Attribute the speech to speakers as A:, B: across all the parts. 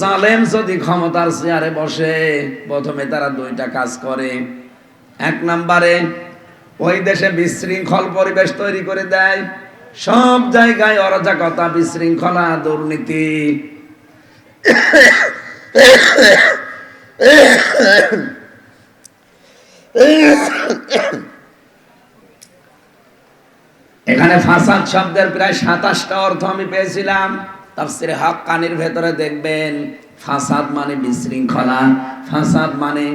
A: জালেম যদি ক্ষমতার চেয়ারে বসে, প্রথমে তারা দুইটা কাজ করে। এক নম্বরে ওই দেশে বিশৃঙ্খল পরিবেশ তৈরি করে দেয়, সব জায়গায় অরাজকতা, বিশৃঙ্খলা, দুর্নীতি। এখানে ফাসাদ শব্দের প্রায় ২৭টা অর্থ আমি পেয়েছিলাম। তাফসীরে হাক্কানির ভেতরে দেখবেন ফাসাদ মানে বিশৃঙ্খলা, ফাসাদ মানে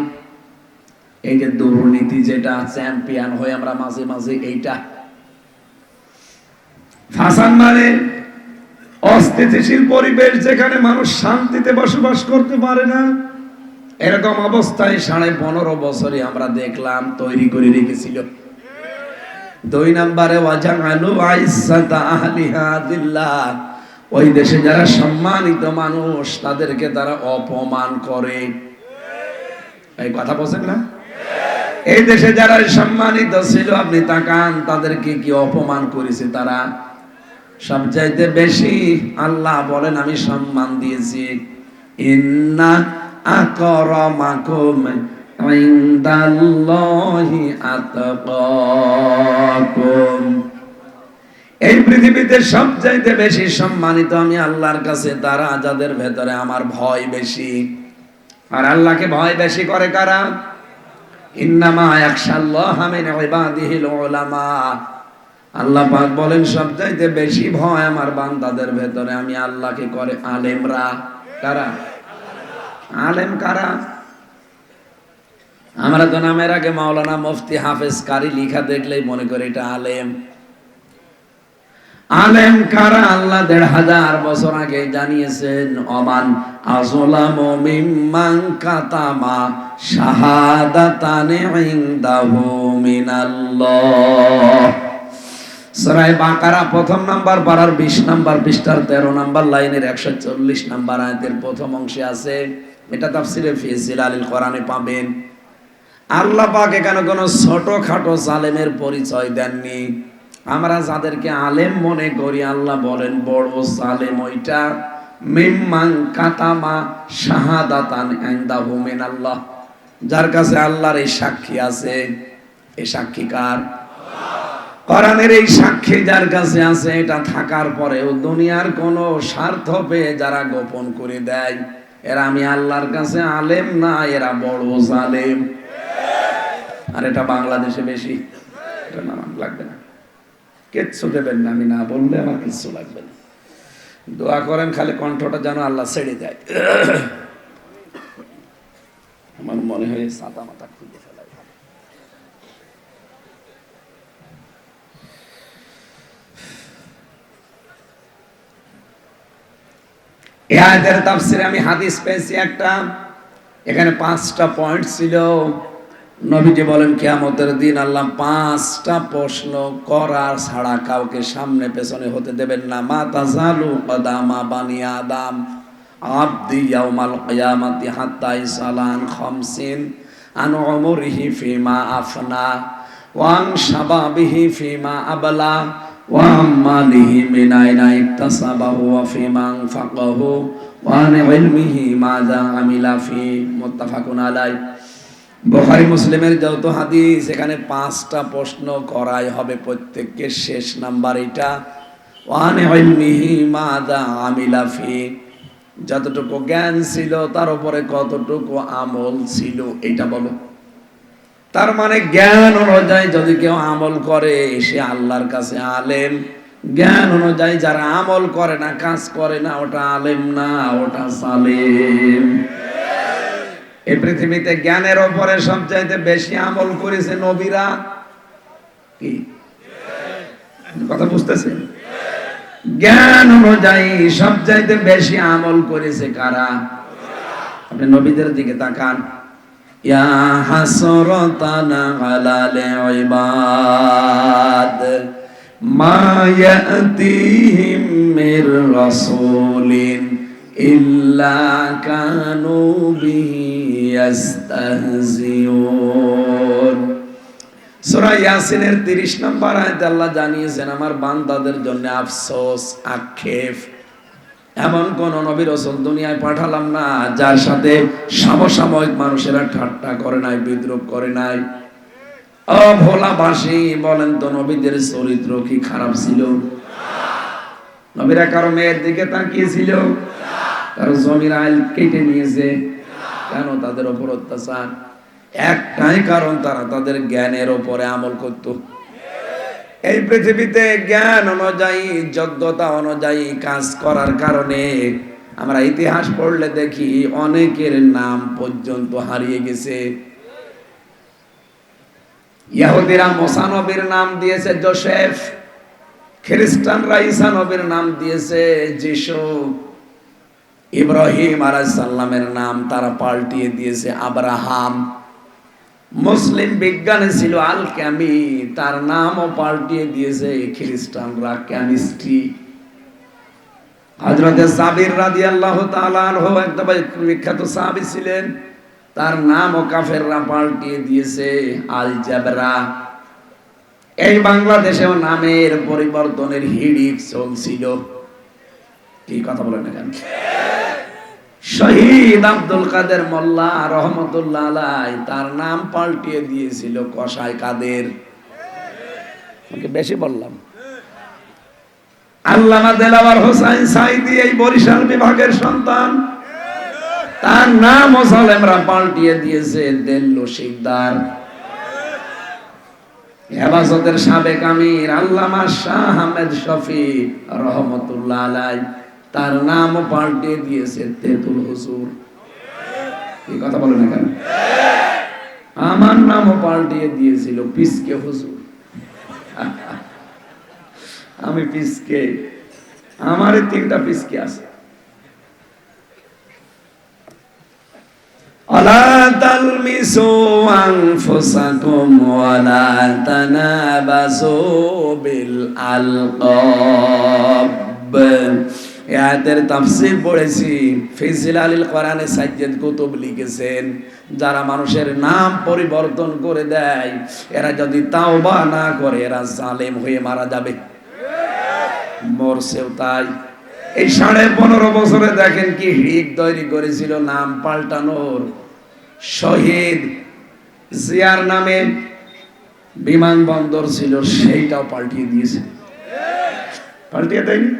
A: এই যে দুর্নীতি, যেটা চ্যাম্পিয়ন হয়ে আমরা মাঝে মাঝে, এইটা ফাসাদ মানে অস্থিতিশীল পরিবেশ, যেখানে মানুষ শান্তিতে বসবাস করতে পারে না। এরকম অবস্থায় ১৫.৫ বছরে আমরা দেখলাম তৈরি করে রেখেছিল। দুই নম্বরে ওয়াজাআলু আইসাতা আহলিহা দিল্লাহ, ওই দেশে যারা সম্মানিত মানুষ তাদেরকে তারা অপমান করে। এই কথা বলছেন না? এই দেশে যারা সম্মানিত ছিল, আপনি তাকান তাদেরকে কি অপমান করেছে তারা। সবচাইতে বেশি আল্লাহ বলেন আমি সম্মান দিয়েছি, ইন্না আকরামাকুম ইনদাল্লাহি আতকাকুম। এই পৃথিবীতে সবচাইতে বেশি সম্মানিত আমি আল্লাহর কাছে তারা যাদের ভেতরে আমার ভয় বেশি। আর আল্লাহকে ভয় বেশি করে কারা? ইন্নামা ইয়াখশাল্লাহা মিন ইবাদিহিল উলামা। আল্লাহ পাক বলেন সবচাইতে বেশি ভয় আমার বান্দাদের ভেতরে আমি আল্লাহকে করে আলেমরা। কারা আলেম? কারা? আমরা তো নামের আগে মাওলানা মুফতি হাফেজ কারি লিখা দেখলেই মনে করি এটা আলেম। আলেম কারা? আল্লাহ ১৫০০ বছর আগে জানিয়েছেন, অমান আযলামু মিম্মান কাতামা শাহাদাতান ইনদাহু মিনাল্লাহ। সূরা বাকারা প্রথম নাম্বার পারার ২০ নাম্বার পৃষ্ঠার ১৩ নাম্বার লাইনের ১৪০ নাম্বার আয়াতের প্রথম অংশে আছে। এটা তাফসীরে ফি জিলালিল কোরআনে পাবেন। আল্লাহ পাক এখানে কোনো ছোটখাটো জালেমের পরিচয় দেননি। আমরা যাদেরকে আলেম মনে করি, আল্লাহ বলেন বড় জালেম ওইটা, মিম্মান কাতামা শাহাদাতান ইনদাহু মিনাল্লাহ, যার কাছে আল্লাহর এই সাক্ষী আছে। এই সাক্ষী কার? কোরআনের এই সাক্ষী যার কাছে আছে, এটা থাকার পরেও দুনিয়ার কোনো স্বার্থ পেয়ে যারা গোপন করে দেয়, এরা আমি আল্লাহর কাছে আলেম না, এরা বড় জালেম। আর এটা বাংলাদেশে বেশি। এটা নাম লাগবে না, কিচ্ছু দেবেন না, আমি না বললে আমার কিচ্ছু লাগবে না। দোয়া করেন খালি কণ্ঠটা যেন আল্লাহ ছেড়ে দেয়। আমার মনে হয় সাদা মাথা খুঁজে ফেলাই। এই আয়াতের তাফসীরে আমি হাদিস পেয়েছি একটা, এখানে ৫টা পয়েন্ট ছিল। নবীজি বলেন কিয়ামতের দিন আল্লাহ ৫টা প্রশ্ন করার ছাড়া কাউকে সামনে পেছনে হতে দেবেন না। মা তাজালু কদামা বানি আদম আবদি ইয়াউমাল কিয়ামাতি হাত্তা ইসালান খামসিন আন উমরিহি ফিমা আফনা ওয়া আন শাবাবিহি ফিমা আবলা ওয়া আমালিহি মিন আইনা ইকতাসাবাহু ওয়া ফিমা আনফাকাহু ওয়া আন ইলমিহি মাযা আমিলা ফি। মুত্তাফাকুন আলাইহি। বুখারী মুসলিমের যত হাদিস, এখানে ৫টা প্রশ্ন করাই হবে প্রত্যেককে। শেষ নাম্বার এটা, ওয়া আন ইলমিহি মাযা আমিলা ফি, যতটুকু জ্ঞান ছিল তার উপরে কতটুকু আমল ছিল এটা বলো। তার মানে জ্ঞান অনুযায়ী যদি কেউ আমল করে সে আল্লাহর কাছে আলেম। জ্ঞান অনুযায়ী যারা আমল করে না, কাজ করে না, ওটা আলেম না, ওটা জালেম। এই পৃথিবীতে জ্ঞানের উপরে সবচাইতে বেশি আমল করেছে নবীরা। কি কথা বুঝতেছেন? জ্ঞান অনুযায়ী সবচাইতে বেশি আমল করেছে কারা? আপনি নবীদের দিকে তাকান। ইয়া হাসরাতান আলাল ইবাদ মা ইয়াতিহিম মির রাসূলিন ইল্লা কানু বিহি ইস্তাহজিউন। সূরা ইয়াসিনের ৩০ নম্বর আয়াতে আল্লাহ জানিয়েছেন আমার বান্দাদের জন্য আফসোস, আক্ষেপ। এমন কোন নবী রাসূল দুনিয়ায় পাঠালাম না যার সাথে সমসাময়িক মানুষেরা ঠাট্টা করে নাই, বিদ্রুপ করে নাই। ও ভোলাবাসী, বলেন তো নবীদের চরিত্র কি খারাপ ছিল? নবীরা কারো মেয়ের দিকে তাকিয়েছিল? কারো জমির আইল কেটে নিয়েছে? কেন তাদের উপর অত্যাচার? একটাই কারণ, তারা তাদের জ্ঞানের উপরে আমল করত। এই পৃথিবীতে জ্ঞান অনুযায়ী, যোগ্যতা অনুযায়ী কাজ করার কারণে আমরা ইতিহাস পড়লে দেখি অনেকের নাম পর্যন্ত হারিয়ে গেছে। ইহুদিরা মুসা নবীর নাম দিয়েছে জোসেফ, খ্রিস্টানরা ঈসা নবীর নাম দিয়েছে যিশু, ইব্রাহিম আলাইহিস সালামের নাম তারা পাল্টিয়ে দিয়েছে আব্রাহাম। মুসলিম বিজ্ঞানী ছিল আল-কেমি, তার নামও পাল্টিয়ে দিয়েছে খ্রিস্টানরা কেমিস্ট্রি। হযরত জাবির রাদিয়াল্লাহু তাআলা আনহু একদম বিখ্যাত সাহাবী ছিলেন, তার নামও কাফেররা পাল্টিয়ে দিয়েছে আল-জাবরা। এই বাংলাদেশেও নামের পরিবর্তনের হিড়িক চলছিল। কি কথা বলেন না কেন? শহীদ আব্দুল কাদের মোল্লা রহমতুল্লাহ আলাইহি তার নাম পাল্টিয়ে দিয়েছিল কসাই কাদের। বেশি বললাম। আল্লামা দেলাওয়ার হোসাইন সাইদি এই বরিশাল বিভাগের সন্তান, তার নাম মুসলিমরা পাল্টিয়ে দিয়েছে দেল্লো শিকদার। হেফাজতের সাবেক আমির আল্লামা শাহ আহমেদ শফি রহমতুল্লাহ আলাইহি তার নামও পাল্টিয়ে দিয়েছে তেতুল হুজুর। এই কথা বলে না কেন? আমার নামও পাল্টিয়ে দিয়েছিল পিসকে হুজুর। আমি পিসকে, আমারই 3টা পিসকে আছে। আলা তালমিসু আনফুসাকুম ওয়ালা তানাবাসু বিল আলকাব। আয়াতের তাফসীর পড়েছি, ফি জিলালিল কোরআনে সাজ্জাদ কুতুব লিখেছেন, যারা মানুষের নাম পরিবর্তন করে দেয় এরা যদি তাওবা না করে এরা জালেম হয়ে মারা যাবে। মরছেও তাই। এই 15.5 বছরে দেখেন কি হিড়িক তৈরি করেছিল নাম পাল্টানোর। শহীদ জিয়ার নামে বিমানবন্দর ছিল, সেইটাও পাল্টিয়ে দিয়েছে। পাল্টিয়ে দেয়নি?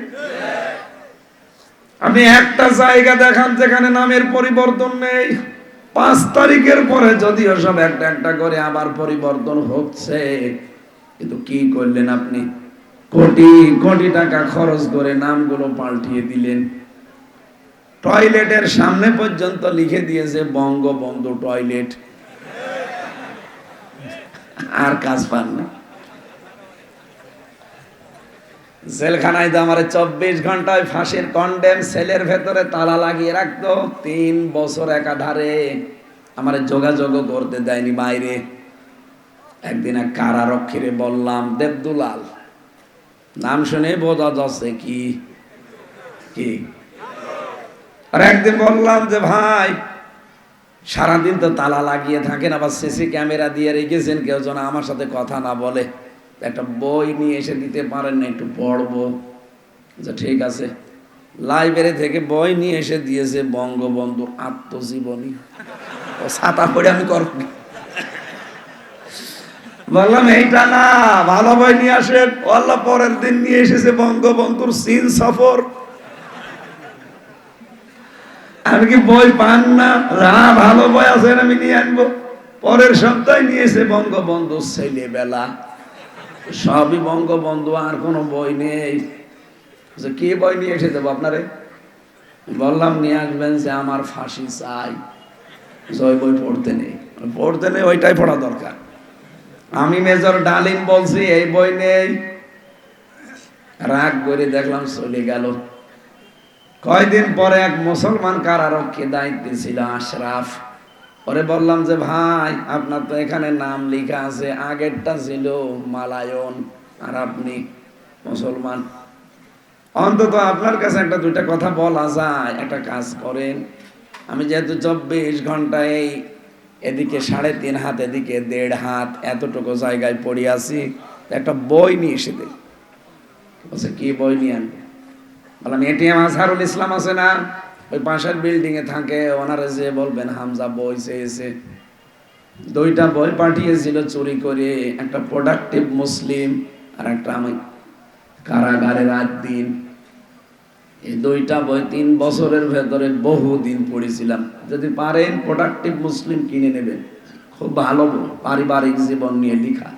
A: আপনি একটা জায়গা দেখান যেখানে নামের পরিবর্তন নেই। 5 তারিখের পরে যদিও সব একটা একটা করে আবার পরিবর্তন হচ্ছে, কিন্তু কি করলেন আপনি? কোটি কোটি টাকা খরচ করে নামগুলো পাল্টিয়ে দিলেন। টয়লেটের সামনে পর্যন্ত লিখে দিয়েছে বঙ্গবন্ধু টয়লেট। আর কাজ পান না। জেলখানায় তো আমার 24 ঘন্টায় ফাঁসির কন্ডেম সেলের ভেতরে তালা লাগিয়ে রাখতো। 3 বছর একাধারে আমার যোগাযোগও করতে দেয়নি বাইরে। একদিন এক কারারক্ষীরে বললাম, দেবদুলাল নাম শুনে বোঝা যাচ্ছে কি কি। আর একদিন বললাম যে ভাই সারাদিন তো তালা লাগিয়ে থাকেন, আবার সিসি ক্যামেরা দিয়ে রেখেছেন, কেউ যেন আমার সাথে কথা না বলে, একটা বই নিয়ে এসে দিতে পারেন না, একটু পড়বো। আচ্ছা ঠিক আছে। লাইব্রেরি থেকে বই নিয়ে এসে দিয়েছে বঙ্গবন্ধুর আত্মজীবনী। ও ছাতা পড়ে আমি করব। বললাম এইটা না, ভালো বই নিয়ে আসেন। আল্লাহ পরের দিন নিয়ে এসেছে বঙ্গবন্ধুর চীন সফর। আমি কি বই পান না? ভালো বই আছে আমি নিয়ে আনবো। পরের সপ্তাহে নিয়েছে বঙ্গবন্ধুর ছেলেবেলা। সবই বঙ্গবন্ধু, আর কোনো বই নেই। কি বই নিয়ে এসে দেবো আপনারে? বললাম নিয়ে আসবেন যে আমার ফাঁসি চাই। ওই বই পড়তে নেই, পড়তে নেই, ওইটাই পড়া দরকার। আমি মেজর ডালিম বলছি এই বই নেই। রাগ করে দেখলাম চলে গেল। কয়দিন পরে এক মুসলমান কারারক্ষী দায়িত্বে ছিল আশরাফ, পরে বললাম যে ভাই আপনার তো এখানে নাম লেখা আছে, আগেরটা ছিল মালায়ন আর আপনি মুসলমান, অন্তত আপনার কাছে একটা দুইটা কথা বলা যায়। একটা কাজ করেন, আমি যেহেতু 24 ঘন্টায় এদিকে 3.5 হাত এদিকে 1.5 হাত এতটুকু জায়গায় পড়ে আছি, একটা বই নিয়ে এসে দেই। বলছে কি বই নিয়ে আনবে? বললাম এটিএম আজহারুল ইসলাম আছে না, ওই পাশের বিল্ডিং এ থাকে, ওনারে যে বলবেন হামজা বই চেয়েছে। 2টা বই পাঠিয়েছিল চুরি করে, একটা প্রোডাক্টিভ মুসলিম আর একটা আমি কারাগারে রাত দিন। এই 2টা বই 3 বছরের ভেতরে বহুদিন পড়েছিলাম। যদি পারেন প্রোডাক্টিভ মুসলিম কিনে নেবেন, খুব ভালো বই, পারিবারিক জীবন নিয়ে লেখা।